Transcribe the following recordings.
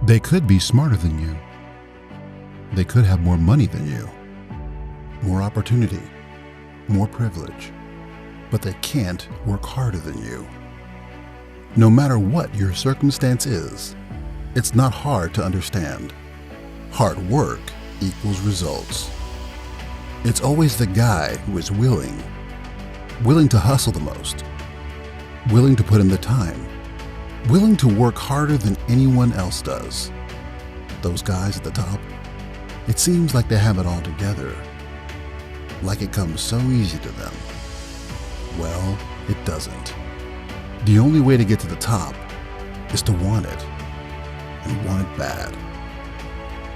They could be smarter than you. They could have more money than you, more opportunity, more privilege, but they can't work harder than you. No matter what your circumstance is, it's not hard to understand. Hard work equals results. It's always the guy who is willing to hustle the most, willing to put in the time, willing to work harder than anyone else does. Those guys at the top, it seems like they have it all together, like it comes so easy to them. Well, it doesn't. The only way to get to the top is to want it, and want it bad.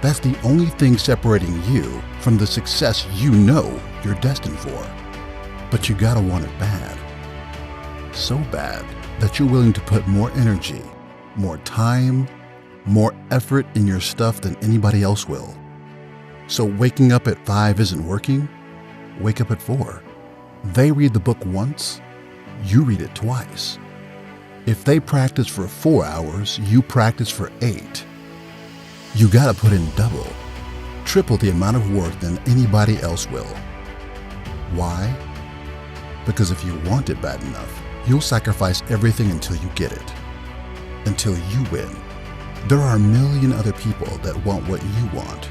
That's the only thing separating you from the success you know you're destined for. But you gotta want it bad. So bad that you're willing to put more energy, more time, more effort in your stuff than anybody else will. So waking up at 5 isn't working, wake up at 4. They read the book once, you read it twice. If they practice for 4 hours, you practice for 8. You gotta put in double, triple the amount of work than anybody else will. Why? Because if you want it bad enough, you'll sacrifice everything until you get it, until you win. There are a million other people that want what you want,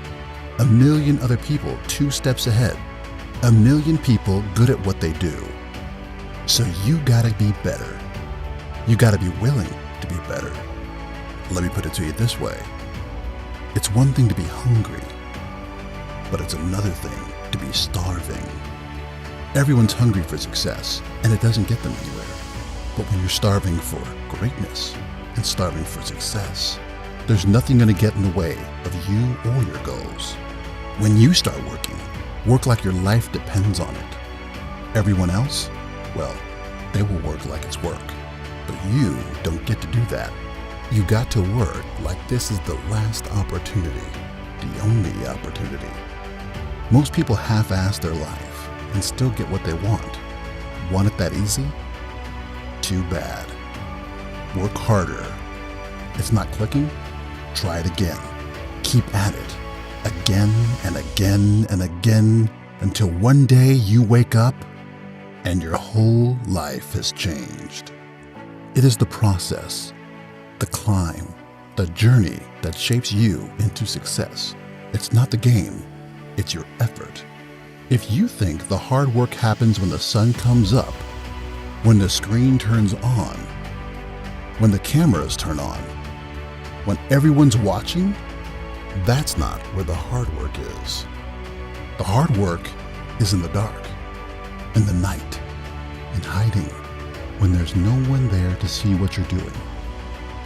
a million other people 2 steps ahead, a million people good at what they do. So you gotta be better. You gotta be willing to be better. Let me put it to you this way. It's one thing to be hungry, but it's another thing to be starving. Everyone's hungry for success, and it doesn't get them anywhere. But when you're starving for greatness and starving for success, there's nothing going to get in the way of you or your goals. When you start working, work like your life depends on it. Everyone else, well, they will work like it's work. But you don't get to do that. You got to work like this is the last opportunity, the only opportunity. Most people half-ass their life and still get what they want. Want it that easy? Too bad. Work harder. It's not clicking? Try it again. Keep at it. Again and again and again until one day you wake up and your whole life has changed. It is the process, the climb, the journey that shapes you into success. It's not the game, it's your effort. If you think the hard work happens when the sun comes up, when the screen turns on, when the cameras turn on, when everyone's watching, that's not where the hard work is. The hard work is in the dark, in the night, in hiding, when there's no one there to see what you're doing,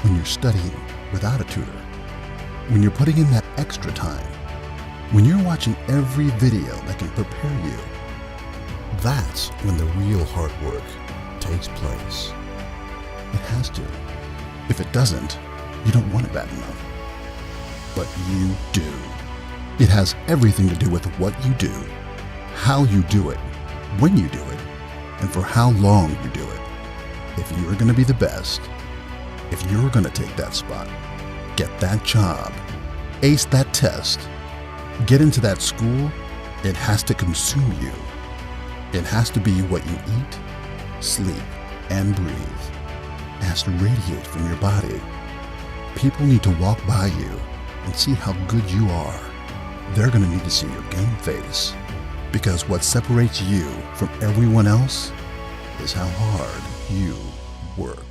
when you're studying without a tutor, when you're putting in that extra time, when you're watching every video that can prepare you. That's when the real hard work takes place. It has to. If it doesn't, you don't want it bad enough. But you do. It has everything to do with what you do, how you do it, when you do it, and for how long you do it. If you're going to be the best, if you're going to take that spot, get that job, ace that test, get into that school, it has to consume you. It has to be what you eat, sleep, and breathe. It has to radiate from your body. People need to walk by you and see how good you are. They're going to need to see your game face, because what separates you from everyone else is how hard you work.